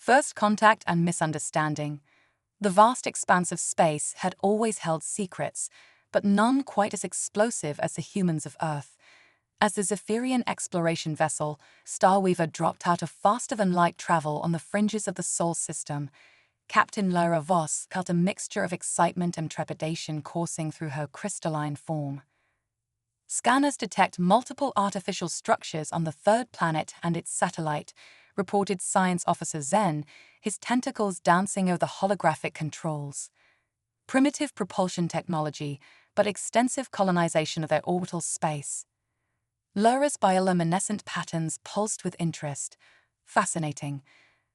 First contact and misunderstanding. The vast expanse of space had always held secrets, but none quite as explosive as the humans of Earth. As the Zephyrian exploration vessel, Starweaver dropped out of faster-than-light travel on the fringes of the Sol system, Captain Lyra Voss felt a mixture of excitement and trepidation coursing through her crystalline form. Scanners detect multiple artificial structures on the third planet and its satellite, reported Science Officer Zen, his tentacles dancing over the holographic controls. Primitive propulsion technology, but extensive colonization of their orbital space. Lyra's bioluminescent patterns pulsed with interest. Fascinating.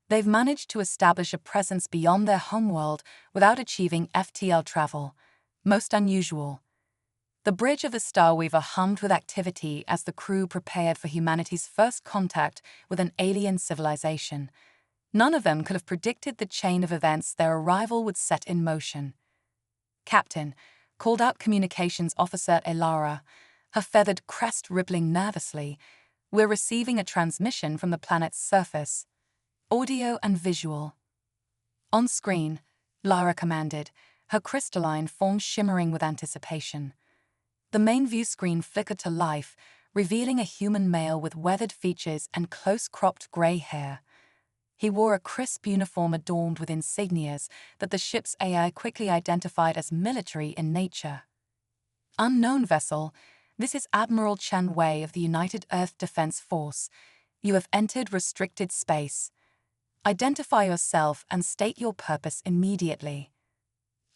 They've managed to establish a presence beyond their homeworld without achieving FTL travel. Most unusual. The bridge of the Starweaver hummed with activity as the crew prepared for humanity's first contact with an alien civilization. None of them could have predicted the chain of events their arrival would set in motion. "Captain," called out Communications Officer Elara, her feathered crest rippling nervously, "we're receiving a transmission from the planet's surface. Audio and visual." "On screen," Lara commanded, her crystalline form shimmering with anticipation. The main view screen flickered to life, revealing a human male with weathered features and close-cropped grey hair. He wore a crisp uniform adorned with insignias that the ship's AI quickly identified as military in nature. "Unknown vessel, this is Admiral Chen Wei of the United Earth Defense Force. You have entered restricted space. Identify yourself and state your purpose immediately."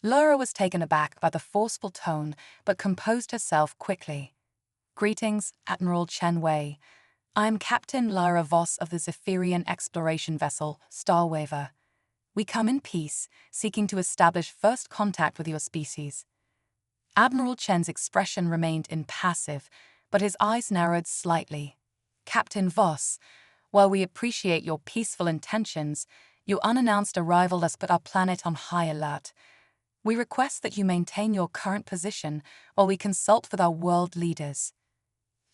Lyra was taken aback by the forceful tone, but composed herself quickly. "Greetings, Admiral Chen Wei. I am Captain Lyra Voss of the Zephyrian exploration vessel, Starweaver. We come in peace, seeking to establish first contact with your species." Admiral Chen's expression remained impassive, but his eyes narrowed slightly. "Captain Voss, while we appreciate your peaceful intentions, your unannounced arrival has put our planet on high alert. We request that you maintain your current position while we consult with our world leaders."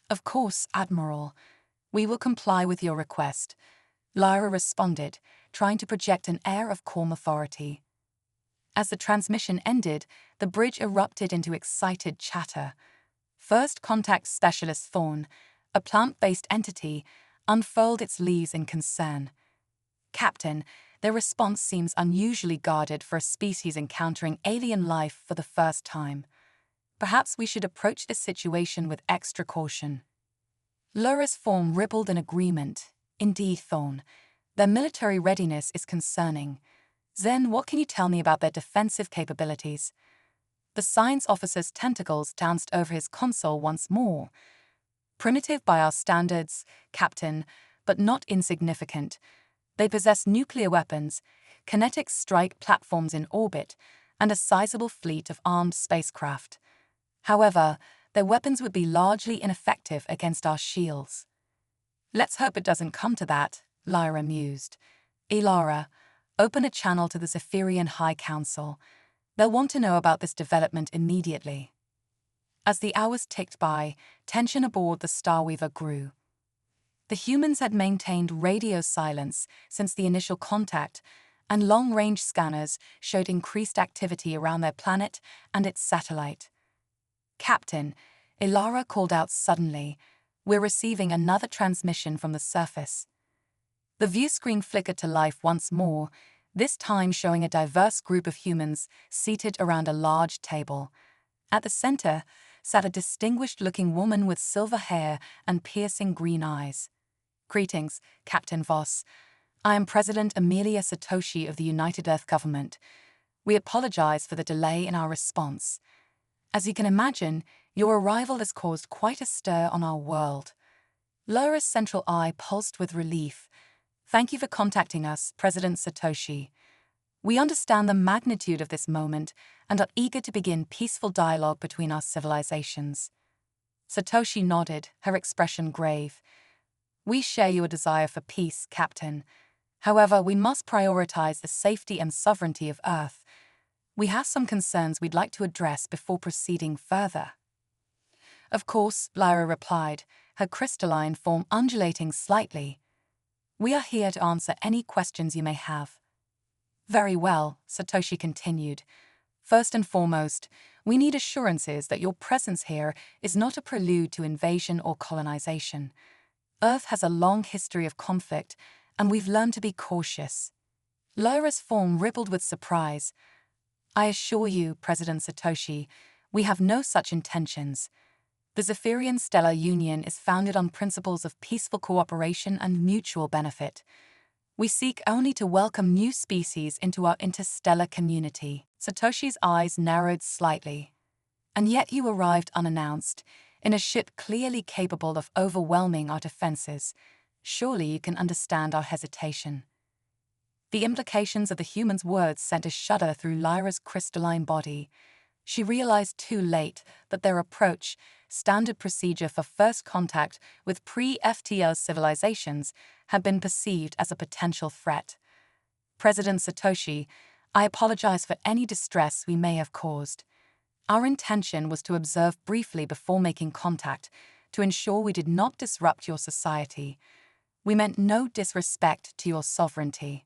"Of course, Admiral. We will comply with your request," Lyra responded, trying to project an air of calm authority. As the transmission ended, the bridge erupted into excited chatter. First Contact Specialist Thorn, a plant-based entity, unfurled its leaves in concern. "Captain, their response seems unusually guarded for a species encountering alien life for the first time. Perhaps we should approach this situation with extra caution." Lyra's form rippled in agreement. "Indeed, Thorn. Their military readiness is concerning. Zen, what can you tell me about their defensive capabilities?" The science officer's tentacles danced over his console once more. "Primitive by our standards, Captain, but not insignificant. They possess nuclear weapons, kinetic strike platforms in orbit, and a sizable fleet of armed spacecraft. However, their weapons would be largely ineffective against our shields." "Let's hope it doesn't come to that," Lyra mused. "Elara, open a channel to the Zephyrian High Council. They'll want to know about this development immediately." As the hours ticked by, tension aboard the Starweaver grew. The humans had maintained radio silence since the initial contact, and long-range scanners showed increased activity around their planet and its satellite. "Captain," Elara called out suddenly, "we're receiving another transmission from the surface." The view screen flickered to life once more, this time showing a diverse group of humans seated around a large table. At the center sat a distinguished-looking woman with silver hair and piercing green eyes. "Greetings, Captain Voss. I am President Amelia Satoshi of the United Earth Government. We apologize for the delay in our response. As you can imagine, your arrival has caused quite a stir on our world." Lyra's central eye pulsed with relief. "Thank you for contacting us, President Satoshi. We understand the magnitude of this moment and are eager to begin peaceful dialogue between our civilizations." Satoshi nodded, her expression grave. "We share your desire for peace, Captain. However, we must prioritize the safety and sovereignty of Earth. We have some concerns we'd like to address before proceeding further." "Of course," Lyra replied, her crystalline form undulating slightly. We are here to answer any questions you may have. Very well, Satoshi continued. First and foremost, we need assurances that your presence here is not a prelude to invasion or colonization. Earth has a long history of conflict, and we've learned to be cautious. Lyra's form rippled with surprise. I assure you, President Satoshi, we have no such intentions. The Zephyrian Stellar Union is founded on principles of peaceful cooperation and mutual benefit. We seek only to welcome new species into our interstellar community. Satoshi's eyes narrowed slightly. And yet you arrived unannounced, in a ship clearly capable of overwhelming our defenses. Surely you can understand our hesitation. The implications of the human's words sent a shudder through Lyra's crystalline body. She realized too late that their approach, standard procedure for first contact with pre-FTL civilizations, had been perceived as a potential threat. President Satoshi, I apologize for any distress we may have caused. Our intention was to observe briefly before making contact, to ensure we did not disrupt your society. We meant no disrespect to your sovereignty.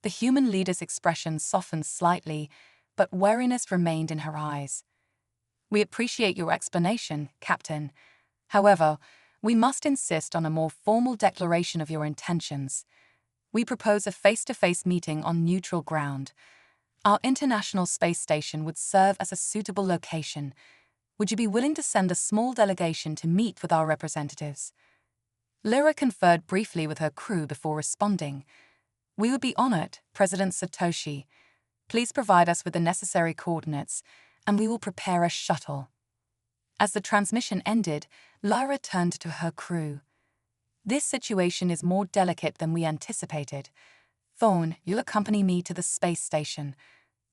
The human leader's expression softened slightly, but wariness remained in her eyes. We appreciate your explanation, Captain. However, we must insist on a more formal declaration of your intentions. We propose a face-to-face meeting on neutral ground. Our International Space Station would serve as a suitable location. Would you be willing to send a small delegation to meet with our representatives? Lyra conferred briefly with her crew before responding. We would be honored, President Satoshi. Please provide us with the necessary coordinates, and we will prepare a shuttle. As the transmission ended, Lyra turned to her crew. This situation is more delicate than we anticipated. Thorn, you'll accompany me to the space station.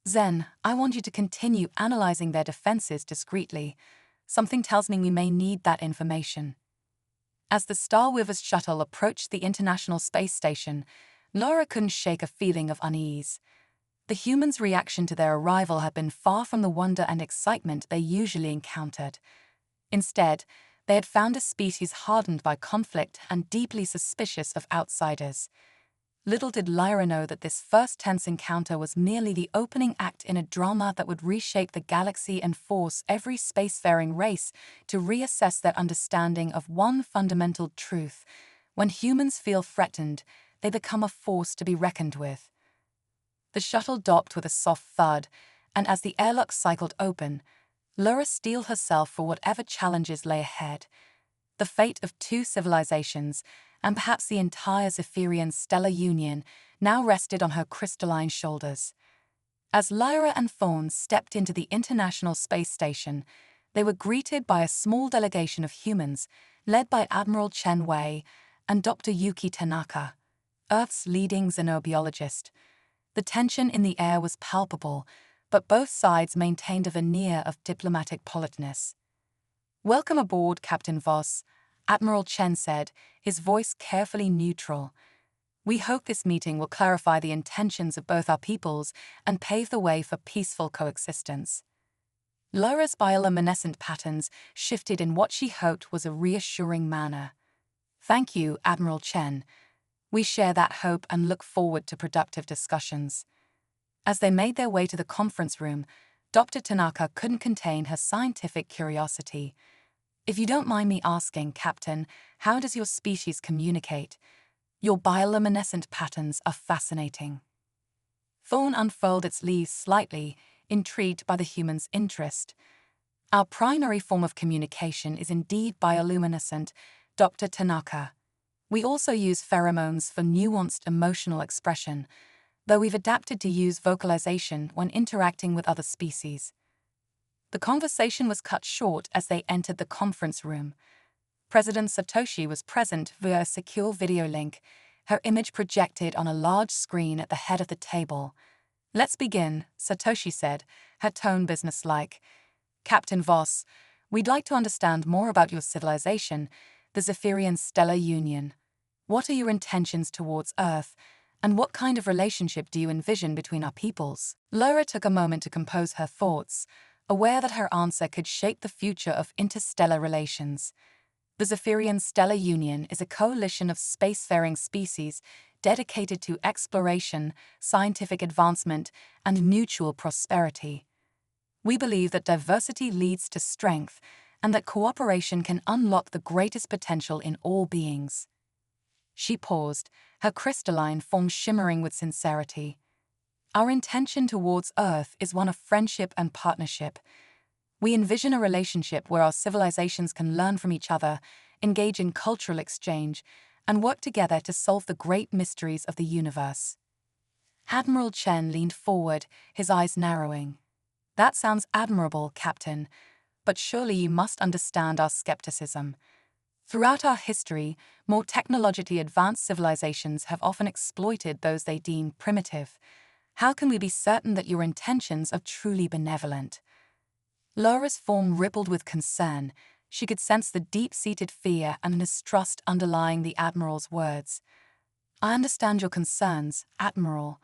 Zen, I want you to continue analyzing their defenses discreetly. Something tells me we may need that information. As the Star Weaver's shuttle approached the International Space Station, Lyra couldn't shake a feeling of unease. The humans' reaction to their arrival had been far from the wonder and excitement they usually encountered. Instead, they had found a species hardened by conflict and deeply suspicious of outsiders. Little did Lyra know that this first tense encounter was merely the opening act in a drama that would reshape the galaxy and force every spacefaring race to reassess their understanding of one fundamental truth. When humans feel threatened, they become a force to be reckoned with. The shuttle docked with a soft thud, and as the airlock cycled open, Lyra steeled herself for whatever challenges lay ahead. The fate of two civilizations, and perhaps the entire Zephyrian Stellar Union, now rested on her crystalline shoulders. As Lyra and Thorn stepped into the International Space Station, they were greeted by a small delegation of humans, led by Admiral Chen Wei and Dr. Yuki Tanaka, Earth's leading xenobiologist. The tension in the air was palpable, but both sides maintained a veneer of diplomatic politeness. Welcome aboard, Captain Voss, Admiral Chen said, his voice carefully neutral. We hope this meeting will clarify the intentions of both our peoples and pave the way for peaceful coexistence. Lyra's bioluminescent patterns shifted in what she hoped was a reassuring manner. Thank you, Admiral Chen. We share that hope and look forward to productive discussions. As they made their way to the conference room, Dr. Tanaka couldn't contain her scientific curiosity. If you don't mind me asking, Captain, how does your species communicate? Your bioluminescent patterns are fascinating. Thorn unfurled its leaves slightly, intrigued by the human's interest. Our primary form of communication is indeed bioluminescent, Dr. Tanaka. We also use pheromones for nuanced emotional expression, though we've adapted to use vocalization when interacting with other species. The conversation was cut short as they entered the conference room. President Satoshi was present via a secure video link, her image projected on a large screen at the head of the table. Let's begin, Satoshi said, her tone businesslike. Captain Voss, we'd like to understand more about your civilization, the Zephyrian Stellar Union. What are your intentions towards Earth, and what kind of relationship do you envision between our peoples? Lyra took a moment to compose her thoughts, aware that her answer could shape the future of interstellar relations. The Zephyrian Stellar Union is a coalition of spacefaring species dedicated to exploration, scientific advancement, and mutual prosperity. We believe that diversity leads to strength and that cooperation can unlock the greatest potential in all beings. She paused, her crystalline form shimmering with sincerity. Our intention towards Earth is one of friendship and partnership. We envision a relationship where our civilizations can learn from each other, engage in cultural exchange, and work together to solve the great mysteries of the universe. Admiral Chen leaned forward, his eyes narrowing. That sounds admirable, Captain, but surely you must understand our skepticism. Throughout our history, more technologically advanced civilizations have often exploited those they deem primitive. How can we be certain that your intentions are truly benevolent? Laura's form rippled with concern. She could sense the deep-seated fear and mistrust underlying the Admiral's words. I understand your concerns, Admiral.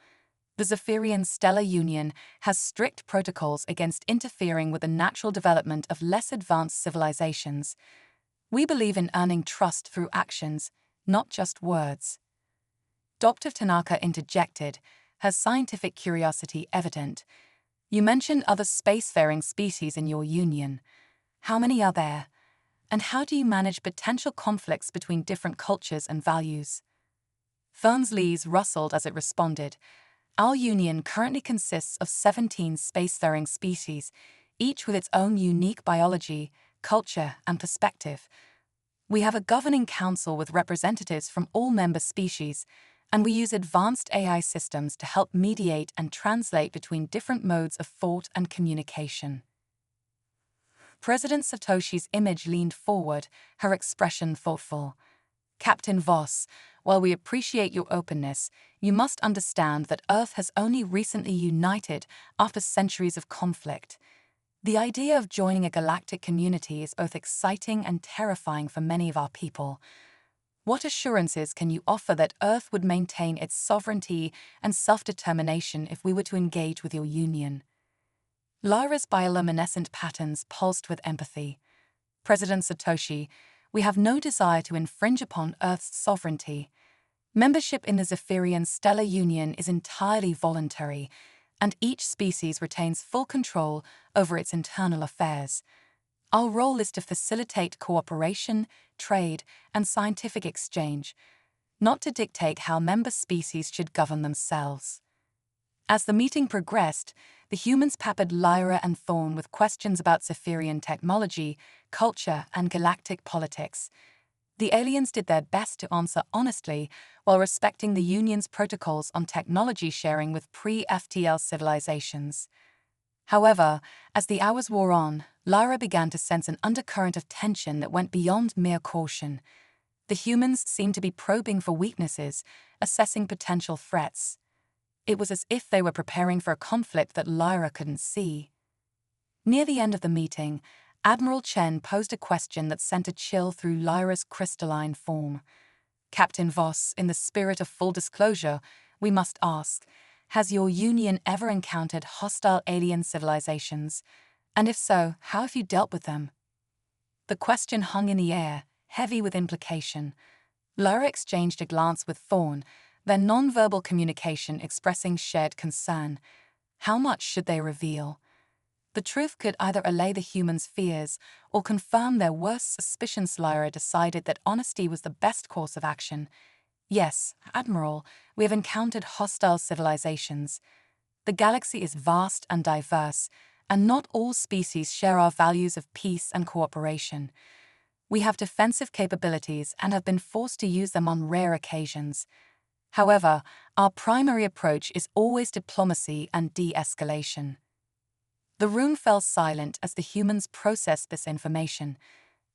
The Zephyrian Stellar Union has strict protocols against interfering with the natural development of less advanced civilizations. We believe in earning trust through actions, not just words. Dr. Tanaka interjected, her scientific curiosity evident. You mentioned other spacefaring species in your union. How many are there? And how do you manage potential conflicts between different cultures and values? Thorne's leaves rustled as it responded. Our union currently consists of 17 spacefaring species, each with its own unique biology, culture, and perspective. We have a governing council with representatives from all member species, and we use advanced AI systems to help mediate and translate between different modes of thought and communication. President Satoshi's image leaned forward, her expression thoughtful. Captain Voss, while we appreciate your openness, you must understand that Earth has only recently united after centuries of conflict. The idea of joining a galactic community is both exciting and terrifying for many of our people. What assurances can you offer that Earth would maintain its sovereignty and self-determination if we were to engage with your union? Lyra's bioluminescent patterns pulsed with empathy. President Satoshi, we have no desire to infringe upon Earth's sovereignty. Membership in the Zephyrian Stellar Union is entirely voluntary, and each species retains full control over its internal affairs. Our role is to facilitate cooperation, trade, and scientific exchange, not to dictate how member species should govern themselves. As the meeting progressed, the humans peppered Lyra and Thorne with questions about Zephyrian technology, culture, and galactic politics. The aliens did their best to answer honestly while respecting the Union's protocols on technology sharing with pre-FTL civilizations. However, as the hours wore on, Lyra began to sense an undercurrent of tension that went beyond mere caution. The humans seemed to be probing for weaknesses, assessing potential threats. It was as if they were preparing for a conflict that Lyra couldn't see. Near the end of the meeting, Admiral Chen posed a question that sent a chill through Lyra's crystalline form. Captain Voss, in the spirit of full disclosure, we must ask, has your union ever encountered hostile alien civilizations? And if so, how have you dealt with them? The question hung in the air, heavy with implication. Lyra exchanged a glance with Thorne, their non-verbal communication expressing shared concern. How much should they reveal? The truth could either allay the humans' fears or confirm their worst suspicions. Lyra decided that honesty was the best course of action. Yes, Admiral, we have encountered hostile civilizations. The galaxy is vast and diverse, and not all species share our values of peace and cooperation. We have defensive capabilities and have been forced to use them on rare occasions. However, our primary approach is always diplomacy and de-escalation. The room fell silent as the humans processed this information.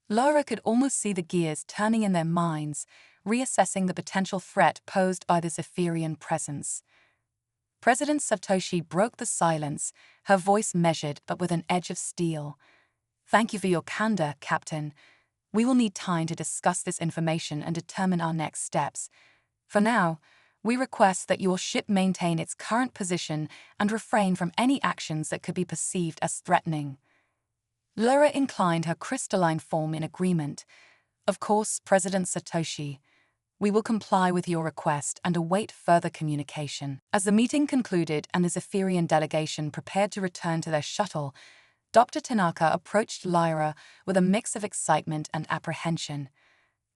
Lyra could almost see the gears turning in their minds, reassessing the potential threat posed by the Zephyrian presence. President Satoshi broke the silence, her voice measured but with an edge of steel. Thank you for your candor, Captain. We will need time to discuss this information and determine our next steps. For now, we request that your ship maintain its current position and refrain from any actions that could be perceived as threatening. Lyra inclined her crystalline form in agreement. Of course, President Satoshi. We will comply with your request and await further communication. As the meeting concluded and the Zephyrian delegation prepared to return to their shuttle, Dr. Tanaka approached Lyra with a mix of excitement and apprehension.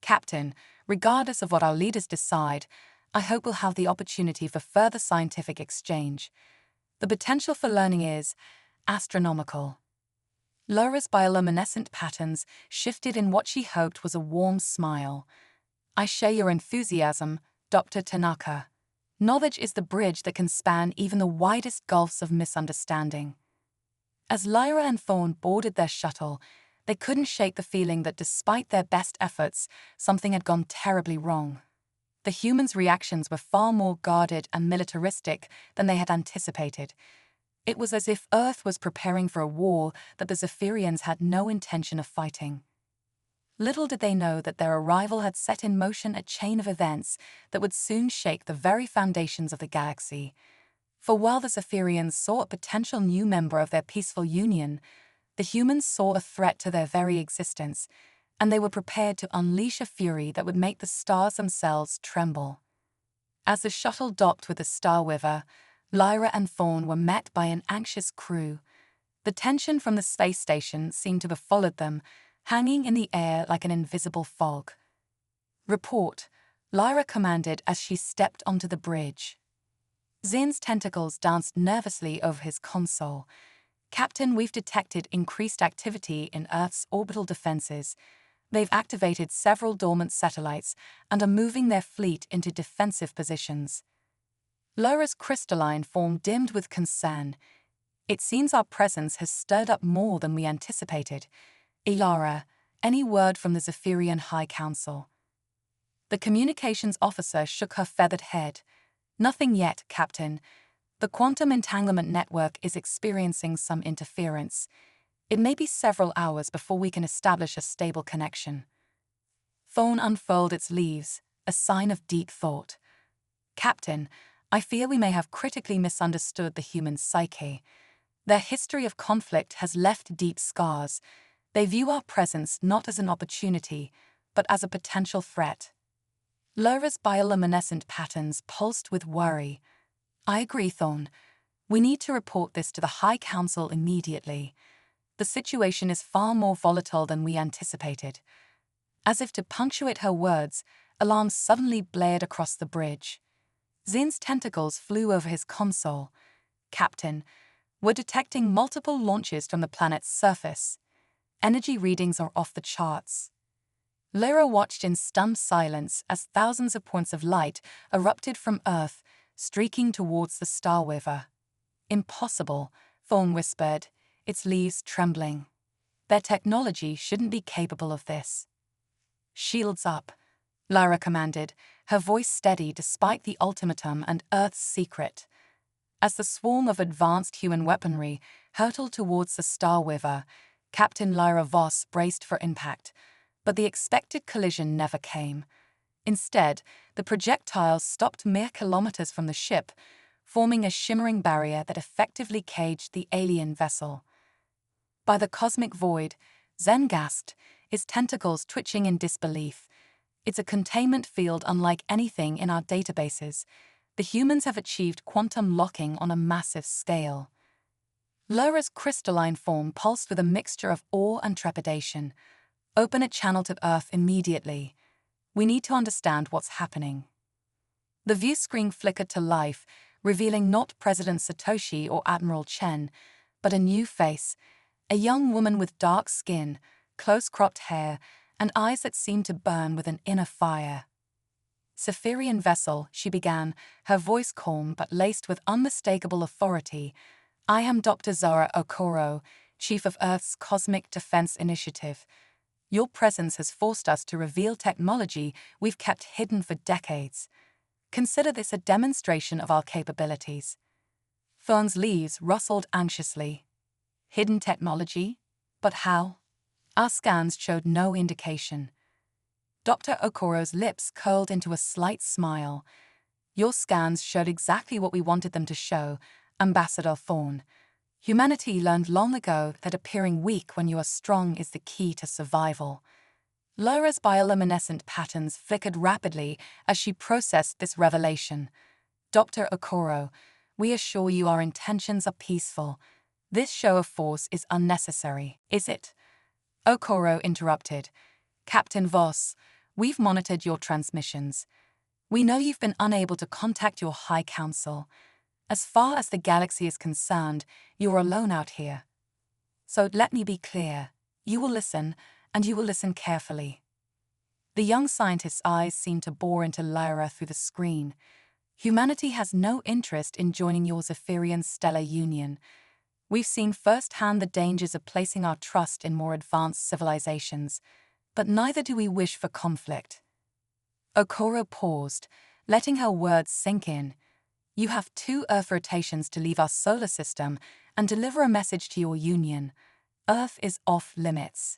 Captain, regardless of what our leaders decide, I hope we'll have the opportunity for further scientific exchange. The potential for learning is astronomical. Lyra's bioluminescent patterns shifted in what she hoped was a warm smile. I share your enthusiasm, Dr. Tanaka. Knowledge is the bridge that can span even the widest gulfs of misunderstanding. As Lyra and Thorn boarded their shuttle, they couldn't shake the feeling that despite their best efforts, something had gone terribly wrong. The humans' reactions were far more guarded and militaristic than they had anticipated. It was as if Earth was preparing for a war that the Zephyrians had no intention of fighting. Little did they know that their arrival had set in motion a chain of events that would soon shake the very foundations of the galaxy. For while the Zephyrians saw a potential new member of their peaceful union, the humans saw a threat to their very existence, and they were prepared to unleash a fury that would make the stars themselves tremble. As the shuttle docked with the star quiver, Lyra and Thorn were met by an anxious crew. The tension from the space station seemed to have followed them, hanging in the air like an invisible fog. Report, Lyra commanded as she stepped onto the bridge. Zin's tentacles danced nervously over his console. Captain, we've detected increased activity in Earth's orbital defenses. They've activated several dormant satellites and are moving their fleet into defensive positions. Lyra's crystalline form dimmed with concern. It seems our presence has stirred up more than we anticipated. Ilara, any word from the Zephyrian High Council? The communications officer shook her feathered head. Nothing yet, Captain. The quantum entanglement network is experiencing some interference. It may be several hours before we can establish a stable connection. Thorn unfurled its leaves, a sign of deep thought. Captain, I fear we may have critically misunderstood the human psyche. Their history of conflict has left deep scars. They view our presence not as an opportunity, but as a potential threat. Lyra's bioluminescent patterns pulsed with worry. I agree, Thorn. We need to report this to the High Council immediately. The situation is far more volatile than we anticipated. As if to punctuate her words, alarms suddenly blared across the bridge. Zin's tentacles flew over his console. Captain, we're detecting multiple launches from the planet's surface. Energy readings are off the charts. Lyra watched in stunned silence as thousands of points of light erupted from Earth, streaking towards the star quiver. Impossible, Thorn whispered, its leaves trembling. Their technology shouldn't be capable of this. Shields up, Lyra commanded, her voice steady despite the ultimatum and Earth's secret. As the swarm of advanced human weaponry hurtled towards the star quiver, Captain Lyra Voss braced for impact, but the expected collision never came. Instead, the projectiles stopped mere kilometers from the ship, forming a shimmering barrier that effectively caged the alien vessel. By the cosmic void, Zen gasped, his tentacles twitching in disbelief. It's a containment field unlike anything in our databases. The humans have achieved quantum locking on a massive scale. Lyra's crystalline form pulsed with a mixture of awe and trepidation. Open a channel to Earth immediately. We need to understand what's happening. The view screen flickered to life, revealing not President Satoshi or Admiral Chen, but a new face, a young woman with dark skin, close-cropped hair, and eyes that seemed to burn with an inner fire. Zephyrian vessel, she began, her voice calm but laced with unmistakable authority. I am Dr. Zara Okoro, Chief of Earth's Cosmic Defense Initiative. Your presence has forced us to reveal technology we've kept hidden for decades. Consider this a demonstration of our capabilities. Thorn's leaves rustled anxiously. Hidden technology? But how? Our scans showed no indication. Dr. Okoro's lips curled into a slight smile. Your scans showed exactly what we wanted them to show, Ambassador Thorn. Humanity learned long ago that appearing weak when you are strong is the key to survival. Lyra's bioluminescent patterns flickered rapidly as she processed this revelation. Dr. Okoro, we assure you our intentions are peaceful. This show of force is unnecessary, is it? Okoro interrupted. Captain Voss, we've monitored your transmissions. We know you've been unable to contact your High Council. As far as the galaxy is concerned, you're alone out here. So let me be clear. You will listen, and you will listen carefully. The young scientist's eyes seemed to bore into Lyra through the screen. Humanity has no interest in joining your Zephyrian stellar union. We've seen firsthand the dangers of placing our trust in more advanced civilizations, but neither do we wish for conflict. Okoro paused, letting her words sink in. You have 2 Earth rotations to leave our solar system and deliver a message to your union. Earth is off limits.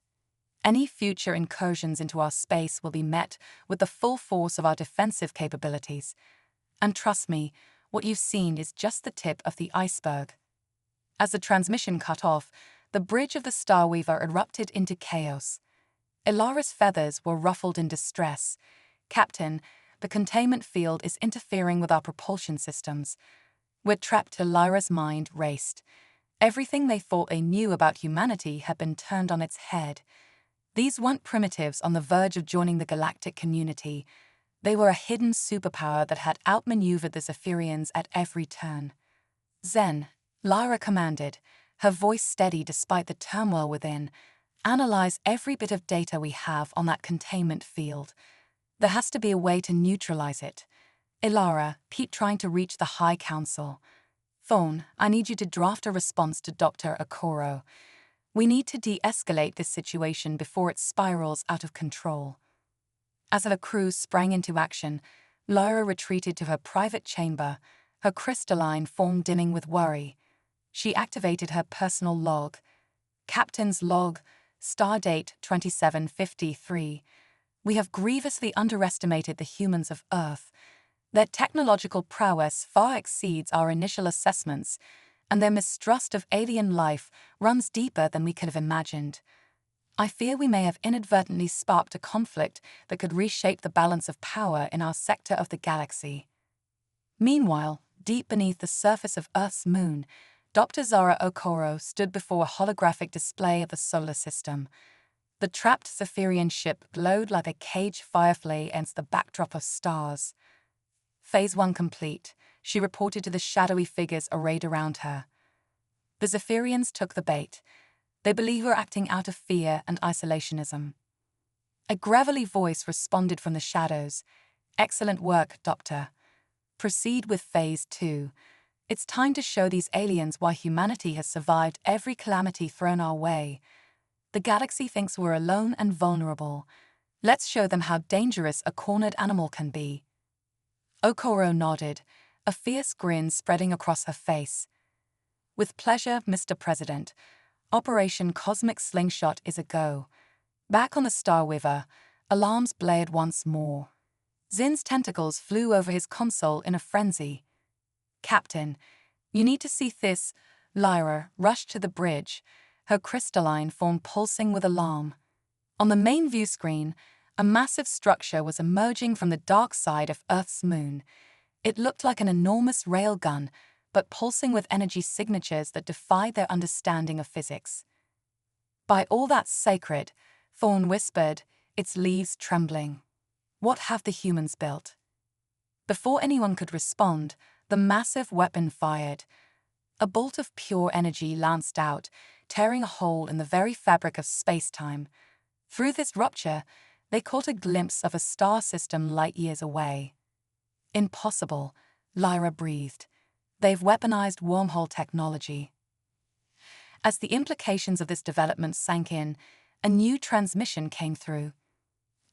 Any future incursions into our space will be met with the full force of our defensive capabilities. And trust me, what you've seen is just the tip of the iceberg. As the transmission cut off, the bridge of the Starweaver erupted into chaos. Ilara's feathers were ruffled in distress. Captain, the containment field is interfering with our propulsion systems. We're trapped. Ilara's mind raced. Everything they thought they knew about humanity had been turned on its head. These weren't primitives on the verge of joining the galactic community. They were a hidden superpower that had outmaneuvered the Zephyrians at every turn. Zen, Lyra commanded, her voice steady despite the turmoil within. Analyze every bit of data we have on that containment field. There has to be a way to neutralize it. Ilara, keep trying to reach the High Council. Thorn, I need you to draft a response to Dr. Okoro. We need to de-escalate this situation before it spirals out of control. As the crew sprang into action, Lyra retreated to her private chamber, her crystalline form dimming with worry. She activated her personal log. Captain's log, stardate 2753. We have grievously underestimated the humans of Earth. Their technological prowess far exceeds our initial assessments, and their mistrust of alien life runs deeper than we could have imagined. I fear we may have inadvertently sparked a conflict that could reshape the balance of power in our sector of the galaxy. Meanwhile, deep beneath the surface of Earth's moon, Dr. Zara Okoro stood before a holographic display of the solar system. The trapped Zephyrian ship glowed like a caged firefly against the backdrop of stars. Phase 1 complete, she reported to the shadowy figures arrayed around her. The Zephyrians took the bait. They believe we're acting out of fear and isolationism. A gravelly voice responded from the shadows. Excellent work, Doctor. Proceed with Phase 2. It's time to show these aliens why humanity has survived every calamity thrown our way. The galaxy thinks we're alone and vulnerable. Let's show them how dangerous a cornered animal can be. Okoro nodded, a fierce grin spreading across her face. With pleasure, Mr. President. Operation Cosmic Slingshot is a go. Back on the Starweaver, alarms blared once more. Zin's tentacles flew over his console in a frenzy. Captain, you need to see this. Lyra rushed to the bridge, her crystalline form pulsing with alarm. On the main view screen, a massive structure was emerging from the dark side of Earth's moon. It looked like an enormous railgun, but pulsing with energy signatures that defied their understanding of physics. By all that's sacred, Thorn whispered, its leaves trembling. What have the humans built? Before anyone could respond, the massive weapon fired. A bolt of pure energy lanced out, tearing a hole in the very fabric of space-time. Through this rupture, they caught a glimpse of a star system light years away. Impossible, Lyra breathed. They've weaponized wormhole technology. As the implications of this development sank in, a new transmission came through.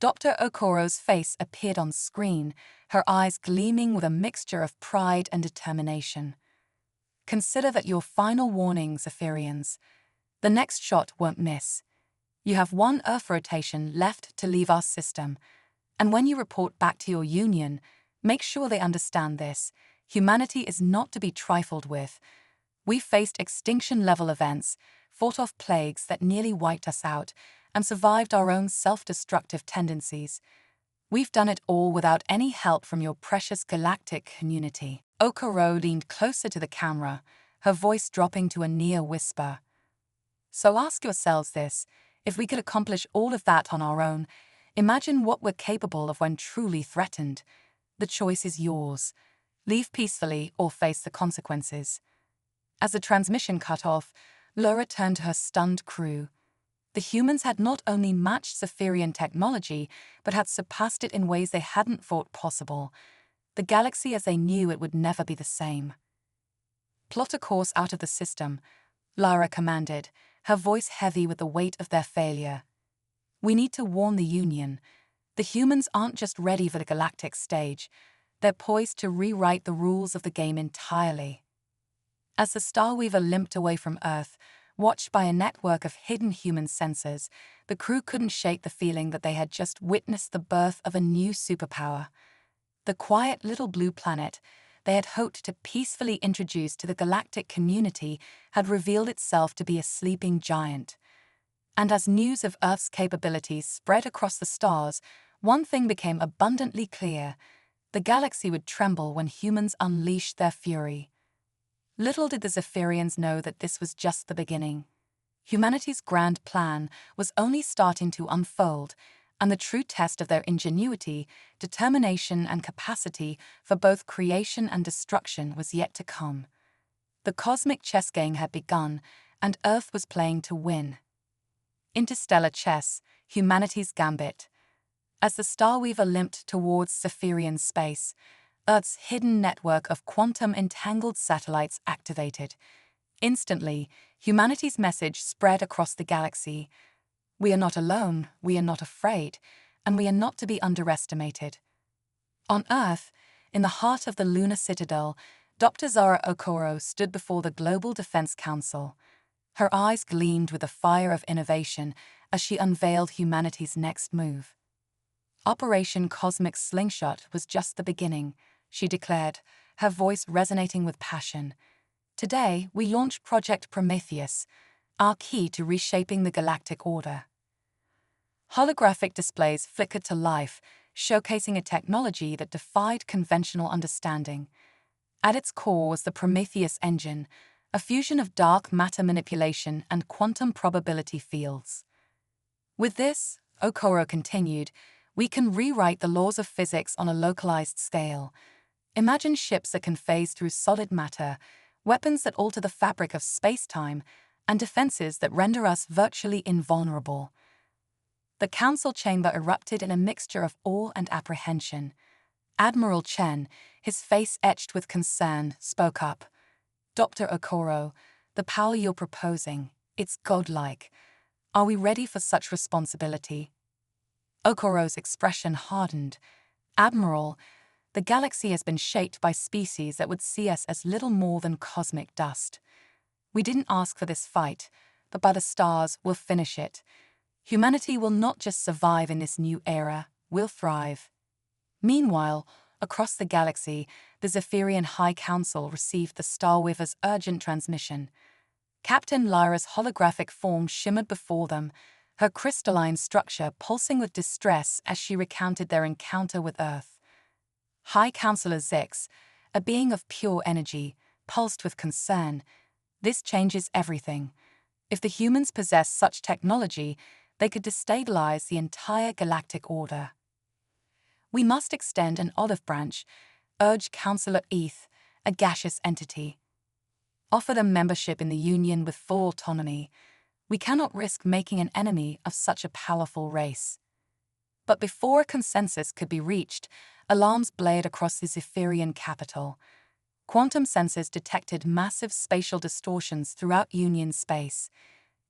Dr. Okoro's face appeared on screen, her eyes gleaming with a mixture of pride and determination. Consider that your final warning, Zephyrians. The next shot won't miss. You have 1 Earth rotation left to leave our system, and when you report back to your union, make sure they understand this. Humanity is not to be trifled with. We've faced extinction-level events, fought off plagues that nearly wiped us out, and survived our own self-destructive tendencies. We've done it all without any help from your precious galactic community. Okoro leaned closer to the camera, her voice dropping to a near whisper. So ask yourselves this: if we could accomplish all of that on our own, imagine what we're capable of when truly threatened. The choice is yours. Leave peacefully or face the consequences. As the transmission cut off, Laura turned to her stunned crew. The humans had not only matched Zephyrian technology, but had surpassed it in ways they hadn't thought possible. The galaxy as they knew it would never be the same. Plot a course out of the system, Lara commanded, her voice heavy with the weight of their failure. We need to warn the Union. The humans aren't just ready for the galactic stage, they're poised to rewrite the rules of the game entirely. As the Starweaver limped away from Earth, watched by a network of hidden human sensors, the crew couldn't shake the feeling that they had just witnessed the birth of a new superpower. The quiet little blue planet they had hoped to peacefully introduce to the galactic community had revealed itself to be a sleeping giant. And as news of Earth's capabilities spread across the stars, one thing became abundantly clear: the galaxy would tremble when humans unleashed their fury. Little did the Zephyrians know that this was just the beginning. Humanity's grand plan was only starting to unfold, and the true test of their ingenuity, determination, and capacity for both creation and destruction was yet to come. The cosmic chess game had begun, and Earth was playing to win. Interstellar chess, humanity's gambit. As the Starweaver limped towards Zephyrian space, Earth's hidden network of quantum-entangled satellites activated. Instantly, humanity's message spread across the galaxy. We are not alone, we are not afraid, and we are not to be underestimated. On Earth, in the heart of the lunar citadel, Dr. Zara Okoro stood before the Global Defense Council. Her eyes gleamed with the fire of innovation as she unveiled humanity's next move. Operation Cosmic Slingshot was just the beginning, she declared, her voice resonating with passion. Today, we launch Project Prometheus, our key to reshaping the galactic order. Holographic displays flickered to life, showcasing a technology that defied conventional understanding. At its core was the Prometheus engine, a fusion of dark matter manipulation and quantum probability fields. With this, Okoro continued, we can rewrite the laws of physics on a localized scale. Imagine ships that can phase through solid matter, weapons that alter the fabric of space-time, and defenses that render us virtually invulnerable. The council chamber erupted in a mixture of awe and apprehension. Admiral Chen, his face etched with concern, spoke up. Dr. Okoro, the power you're proposing, it's godlike. Are we ready for such responsibility? Okoro's expression hardened. Admiral, the galaxy has been shaped by species that would see us as little more than cosmic dust. We didn't ask for this fight, but by the stars, we'll finish it. Humanity will not just survive in this new era, we'll thrive. Meanwhile, across the galaxy, the Zephyrian High Council received the Starweaver's urgent transmission. Captain Lyra's holographic form shimmered before them, her crystalline structure pulsing with distress as she recounted their encounter with Earth. High Counselor Zix, a being of pure energy, pulsed with concern. This changes everything. If the humans possess such technology, they could destabilize the entire galactic order. We must extend an olive branch, urged Counselor Eth, a gaseous entity. Offer them membership in the Union with full autonomy. We cannot risk making an enemy of such a powerful race. But before a consensus could be reached, alarms blared across the Zephyrian capital. Quantum sensors detected massive spatial distortions throughout Union space.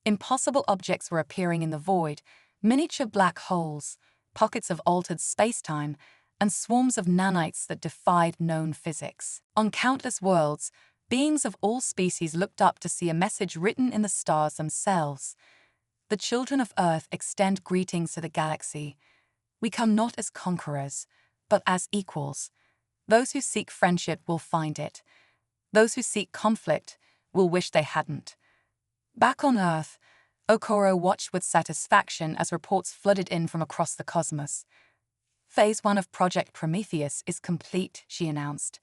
Impossible objects were appearing in the void, miniature black holes, pockets of altered spacetime, and swarms of nanites that defied known physics. On countless worlds, beings of all species looked up to see a message written in the stars themselves. The children of Earth extend greetings to the galaxy. We come not as conquerors, but as equals. Those who seek friendship will find it. Those who seek conflict will wish they hadn't. Back on Earth, Okoro watched with satisfaction as reports flooded in from across the cosmos. Phase 1 of Project Prometheus is complete, she announced.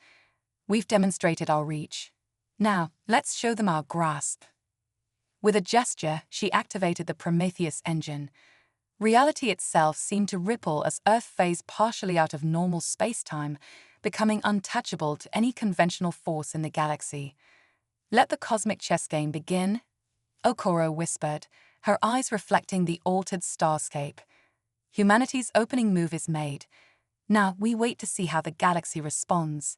We've demonstrated our reach. Now, let's show them our grasp. With a gesture, she activated the Prometheus engine. Reality itself seemed to ripple as Earth phased partially out of normal space-time, becoming untouchable to any conventional force in the galaxy. Let the cosmic chess game begin, Okoro whispered, her eyes reflecting the altered starscape. Humanity's opening move is made. Now we wait to see how the galaxy responds.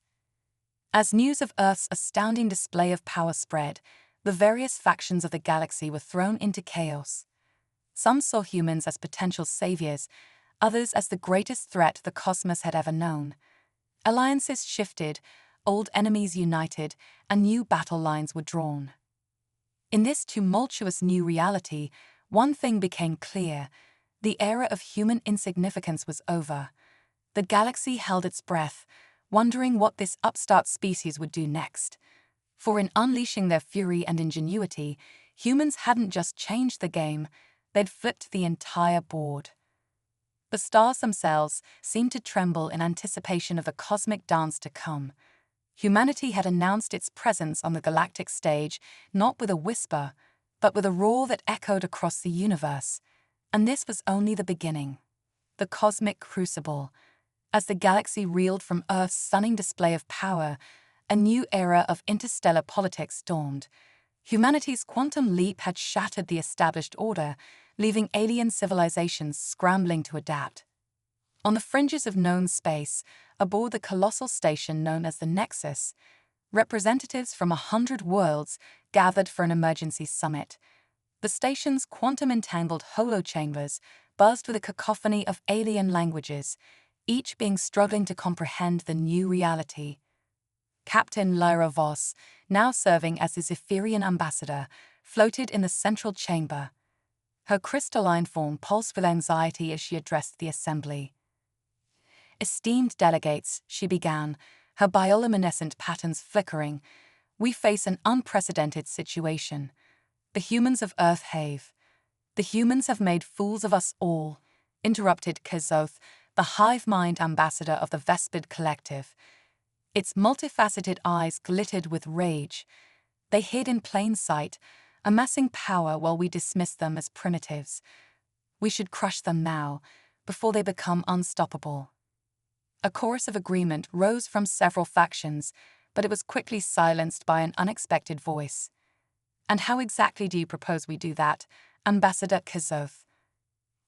As news of Earth's astounding display of power spread, the various factions of the galaxy were thrown into chaos. Some saw humans as potential saviors, others as the greatest threat the cosmos had ever known. Alliances shifted, old enemies united, and new battle lines were drawn. In this tumultuous new reality, one thing became clear: the era of human insignificance was over. The galaxy held its breath, wondering what this upstart species would do next. For in unleashing their fury and ingenuity, humans hadn't just changed the game, they'd flipped the entire board. The stars themselves seemed to tremble in anticipation of the cosmic dance to come. Humanity had announced its presence on the galactic stage, not with a whisper, but with a roar that echoed across the universe. And this was only the beginning. The cosmic crucible. As the galaxy reeled from Earth's stunning display of power, a new era of interstellar politics dawned. Humanity's quantum leap had shattered the established order, leaving alien civilizations scrambling to adapt. On the fringes of known space, aboard the colossal station known as the Nexus, representatives from 100 worlds gathered for an emergency summit. The station's quantum-entangled holochambers buzzed with a cacophony of alien languages, each being struggling to comprehend the new reality. Captain Lyra Voss, now serving as the Zephyrian ambassador, floated in the central chamber. Her crystalline form pulsed with anxiety as she addressed the assembly. "Esteemed delegates," she began, her bioluminescent patterns flickering, "we face an unprecedented situation. The humans of Earth have. The humans have made fools of us all," interrupted Kazoth, the hive-mind ambassador of the Vespid Collective. Its multifaceted eyes glittered with rage. They hid in plain sight, amassing power while we dismissed them as primitives. We should crush them now, before they become unstoppable. A chorus of agreement rose from several factions, but it was quickly silenced by an unexpected voice. "And how exactly do you propose we do that, Ambassador Kazoth?"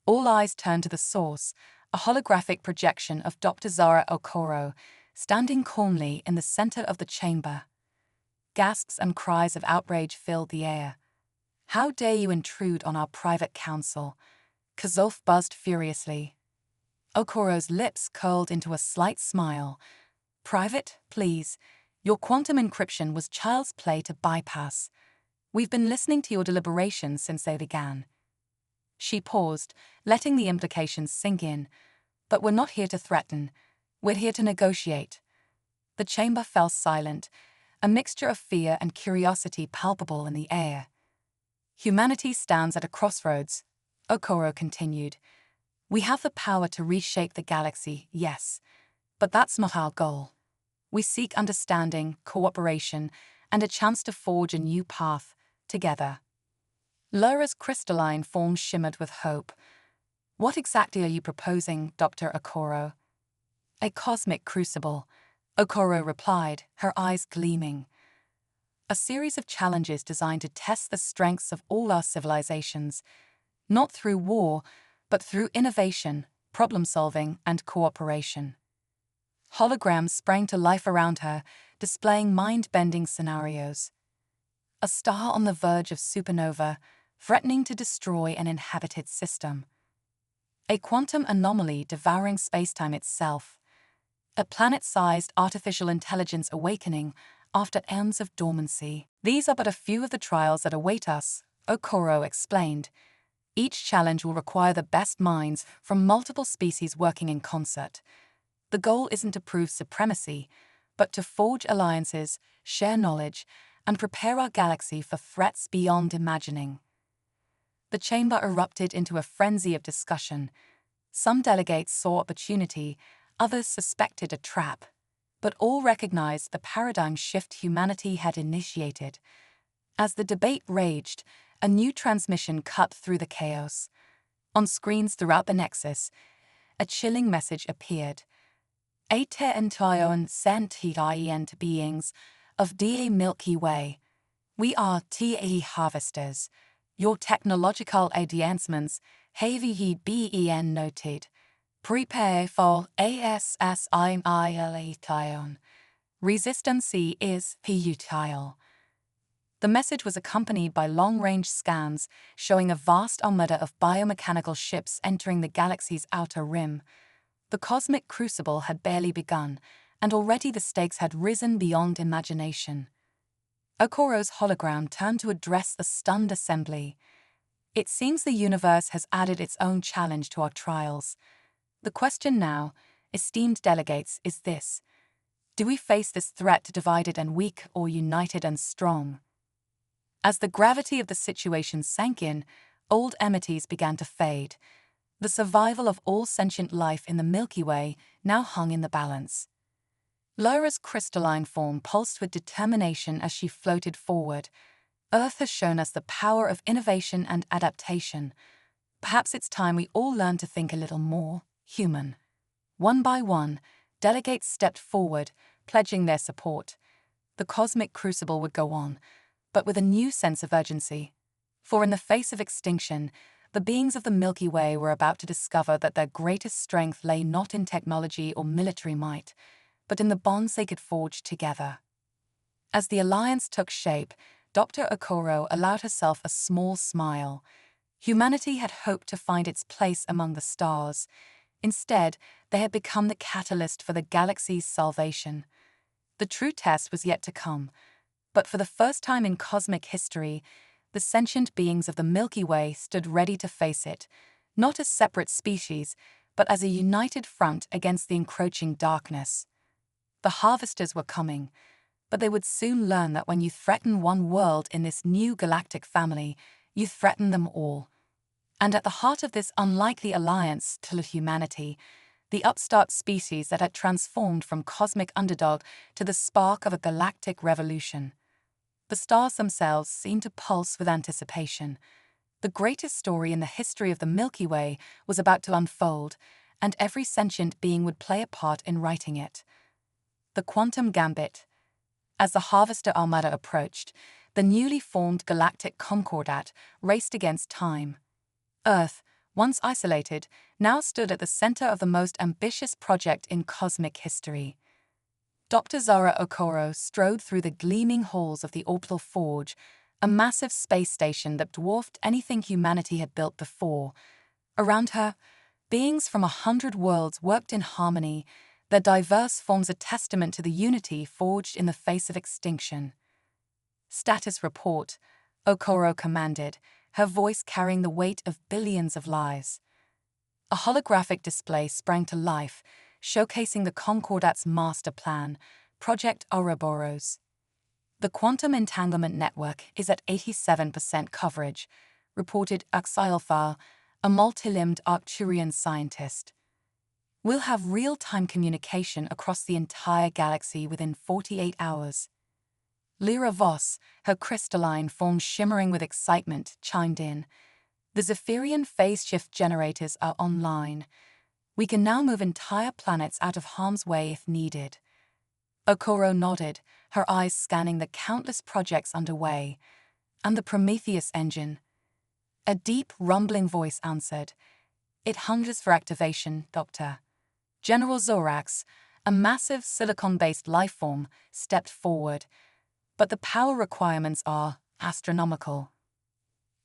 All eyes turned to the source, a holographic projection of Dr. Zara Okoro, standing calmly in the center of the chamber. Gasps and cries of outrage filled the air. "How dare you intrude on our private council?" Kazoth buzzed furiously. Okoro's lips curled into a slight smile. "Private, please. Your quantum encryption was child's play to bypass. We've been listening to your deliberations since they began." She paused, letting the implications sink in. "But we're not here to threaten. We're here to negotiate." The chamber fell silent, a mixture of fear and curiosity palpable in the air. "Humanity stands at a crossroads," Okoro continued. "We have the power to reshape the galaxy, yes, but that's not our goal. We seek understanding, cooperation, and a chance to forge a new path, together." Lyra's crystalline form shimmered with hope. "What exactly are you proposing, Dr. Okoro?" "A cosmic crucible," Okoro replied, her eyes gleaming. "A series of challenges designed to test the strengths of all our civilizations, not through war, but through innovation, problem-solving, and cooperation." Holograms sprang to life around her, displaying mind-bending scenarios. A star on the verge of supernova, threatening to destroy an inhabited system. A quantum anomaly devouring spacetime itself. A planet-sized artificial intelligence awakening after eons of dormancy. "These are but a few of the trials that await us," Okoro explained. "Each challenge will require the best minds from multiple species working in concert. The goal isn't to prove supremacy, but to forge alliances, share knowledge, and prepare our galaxy for threats beyond imagining." The chamber erupted into a frenzy of discussion. Some delegates saw opportunity, others suspected a trap, but all recognized the paradigm shift humanity had initiated. As the debate raged, a new transmission cut through the chaos. On screens throughout the Nexus, a chilling message appeared. Ation sentient beings of the Milky Way. We are TE harvesters. Your technological advancements have been noted. Prepare for annihilation. Resistance is futile. The message was accompanied by long-range scans showing a vast armada of biomechanical ships entering the galaxy's outer rim. The cosmic crucible had barely begun, and already the stakes had risen beyond imagination. Okoro's hologram turned to address the stunned assembly. It seems the universe has added its own challenge to our trials. The question now, esteemed delegates, is this: do we face this threat divided and weak or united and strong? As the gravity of the situation sank in, old enmities began to fade. The survival of all sentient life in the Milky Way now hung in the balance. Lyra's crystalline form pulsed with determination as she floated forward. Earth has shown us the power of innovation and adaptation. Perhaps it's time we all learn to think a little more human. One by one, delegates stepped forward, pledging their support. The cosmic crucible would go on, but with a new sense of urgency. For in the face of extinction, the beings of the Milky Way were about to discover that their greatest strength lay not in technology or military might, but in the bonds they could forge together. As the alliance took shape, Dr. Okoro allowed herself a small smile. Humanity had hoped to find its place among the stars. Instead, they had become the catalyst for the galaxy's salvation. The true test was yet to come. But for the first time in cosmic history, the sentient beings of the Milky Way stood ready to face it, not as separate species, but as a united front against the encroaching darkness. The harvesters were coming, but they would soon learn that when you threaten one world in this new galactic family, you threaten them all. And at the heart of this unlikely alliance to humanity, the upstart species that had transformed from cosmic underdog to the spark of a galactic revolution. The stars themselves seemed to pulse with anticipation. The greatest story in the history of the Milky Way was about to unfold, and every sentient being would play a part in writing it. The Quantum Gambit. As the Harvester Armada approached, the newly formed Galactic Concordat raced against time. Earth, once isolated, now stood at the center of the most ambitious project in cosmic history. Dr. Zara Okoro strode through the gleaming halls of the Orbital Forge, a massive space station that dwarfed anything humanity had built before. Around her, beings from 100 worlds worked in harmony, their diverse forms a testament to the unity forged in the face of extinction. Status report, Okoro commanded, her voice carrying the weight of billions of lives. A holographic display sprang to life, showcasing the Concordat's master plan, Project Ouroboros. The Quantum Entanglement Network is at 87% coverage, reported Sci-Fi, a multi-limbed Arcturian scientist. We'll have real-time communication across the entire galaxy within 48 hours. Lyra Voss, her crystalline form shimmering with excitement, chimed in. The Zephyrian phase shift generators are online. We can now move entire planets out of harm's way if needed. Okoro nodded, her eyes scanning the countless projects underway. And the Prometheus engine? A deep, rumbling voice answered. It hungers for activation, Doctor. General Zorax, a massive silicon-based lifeform, stepped forward. But the power requirements are astronomical.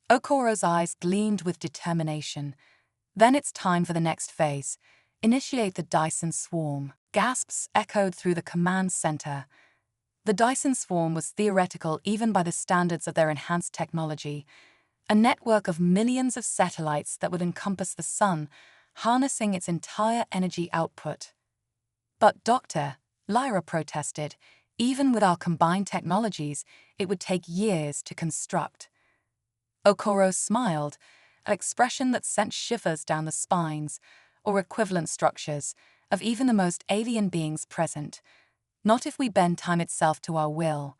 Okoro's eyes gleamed with determination. Then it's time for the next phase. Initiate the Dyson Swarm. Gasps echoed through the command center. The Dyson Swarm was theoretical even by the standards of their enhanced technology. A network of millions of satellites that would encompass the sun, harnessing its entire energy output. But Doctor, Lyra protested, even with our combined technologies, it would take years to construct. Okoro smiled, an expression that sent shivers down the spines, or equivalent structures, of even the most alien beings present. Not if we bend time itself to our will.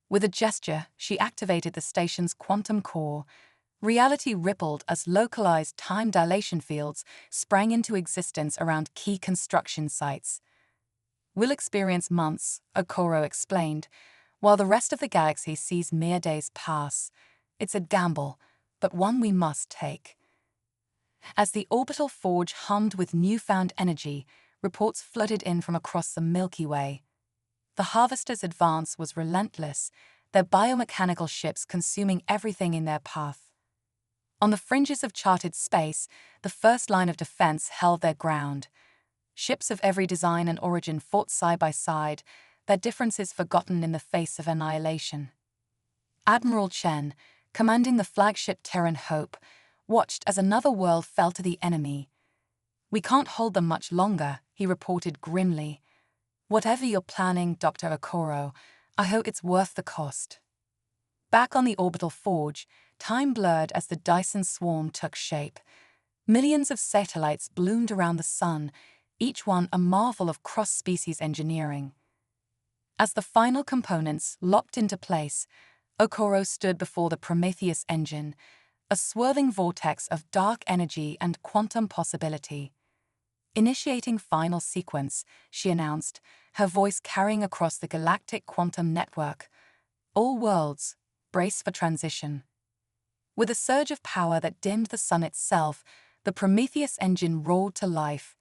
With a gesture, she activated the station's quantum core. Reality rippled as localized time dilation fields sprang into existence around key construction sites. We'll experience months, Okoro explained, while the rest of the galaxy sees mere days pass. It's a gamble, but one we must take. As the orbital forge hummed with newfound energy, reports flooded in from across the Milky Way. The Harvester's advance was relentless, their biomechanical ships consuming everything in their path. On the fringes of charted space, the first line of defense held their ground. Ships of every design and origin fought side by side, their differences forgotten in the face of annihilation. Admiral Chen, commanding the flagship Terran Hope, watched as another world fell to the enemy. "We can't hold them much longer," he reported grimly. "Whatever you're planning, Dr. Okoro, I hope it's worth the cost." Back on the orbital forge, time blurred as the Dyson swarm took shape. Millions of satellites bloomed around the sun, each one a marvel of cross-species engineering. As the final components locked into place, Okoro stood before the Prometheus engine, a swirling vortex of dark energy and quantum possibility. "Initiating final sequence," she announced, her voice carrying across the galactic quantum network. "All worlds, brace for transition." With a surge of power that dimmed the sun itself, the Prometheus engine roared to life.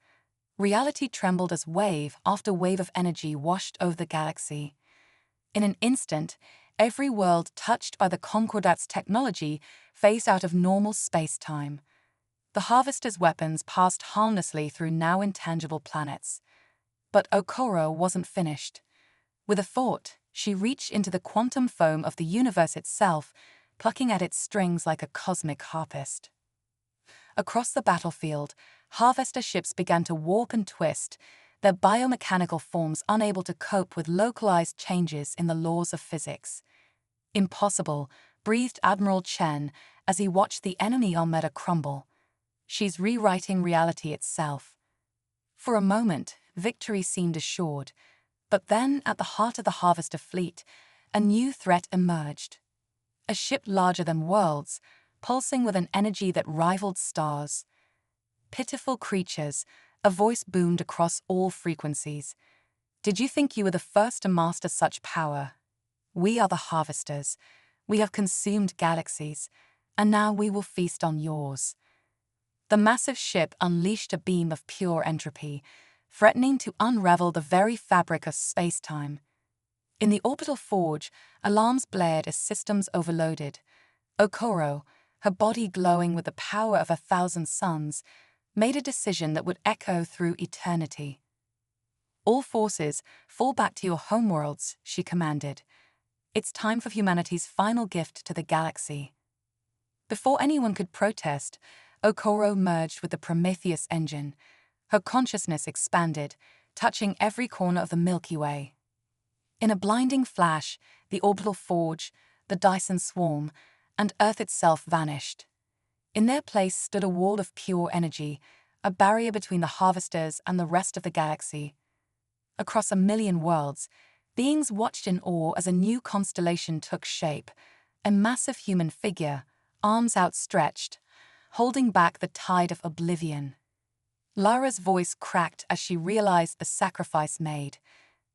Reality trembled as wave after wave of energy washed over the galaxy. In an instant, every world touched by the Concordat's technology phased out of normal space-time. The Harvester's weapons passed harmlessly through now intangible planets. But Okoro wasn't finished. With a thought, she reached into the quantum foam of the universe itself, plucking at its strings like a cosmic harpist. Across the battlefield, Harvester ships began to warp and twist, their biomechanical forms unable to cope with localized changes in the laws of physics. "Impossible," breathed Admiral Chen as he watched the enemy armada crumble. "She's rewriting reality itself." For a moment, victory seemed assured, but then at the heart of the Harvester fleet, a new threat emerged. A ship larger than worlds, pulsing with an energy that rivaled stars. "Pitiful creatures," a voice boomed across all frequencies. "Did you think you were the first to master such power? We are the Harvesters. We have consumed galaxies, and now we will feast on yours." The massive ship unleashed a beam of pure entropy, threatening to unravel the very fabric of space-time. In the orbital forge, alarms blared as systems overloaded. Okoro, her body glowing with the power of 1,000 suns, made a decision that would echo through eternity. "All forces, fall back to your homeworlds," she commanded. "It's time for humanity's final gift to the galaxy." Before anyone could protest, Okoro merged with the Prometheus engine. Her consciousness expanded, touching every corner of the Milky Way. In a blinding flash, the orbital forge, the Dyson swarm, and Earth itself vanished. In their place stood a wall of pure energy, a barrier between the Harvesters and the rest of the galaxy. Across 1,000,000 worlds, beings watched in awe as a new constellation took shape, a massive human figure, arms outstretched, holding back the tide of oblivion. Lara's voice cracked as she realized the sacrifice made.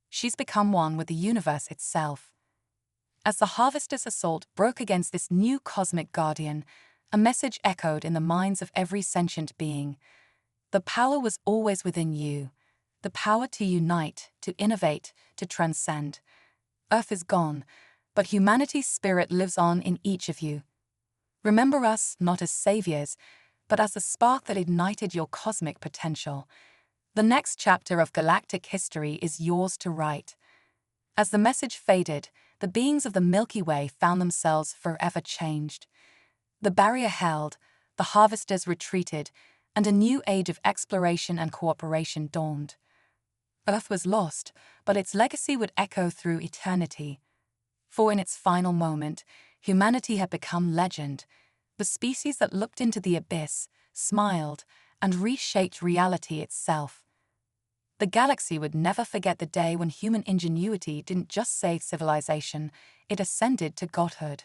She's become one with the universe itself. As the Harvester's assault broke against this new cosmic guardian, a message echoed in the minds of every sentient being. The power was always within you. The power to unite, to innovate, to transcend. Earth is gone, but humanity's spirit lives on in each of you. Remember us not as saviors, but as the spark that ignited your cosmic potential. The next chapter of galactic history is yours to write. As the message faded, the beings of the Milky Way found themselves forever changed. The barrier held, the Harvesters retreated, and a new age of exploration and cooperation dawned. Earth was lost, but its legacy would echo through eternity. For in its final moment, Humanity had become legend, the species that looked into the abyss, smiled, and reshaped reality itself. The galaxy would never forget the day when human ingenuity didn't just save civilization, it ascended to godhood.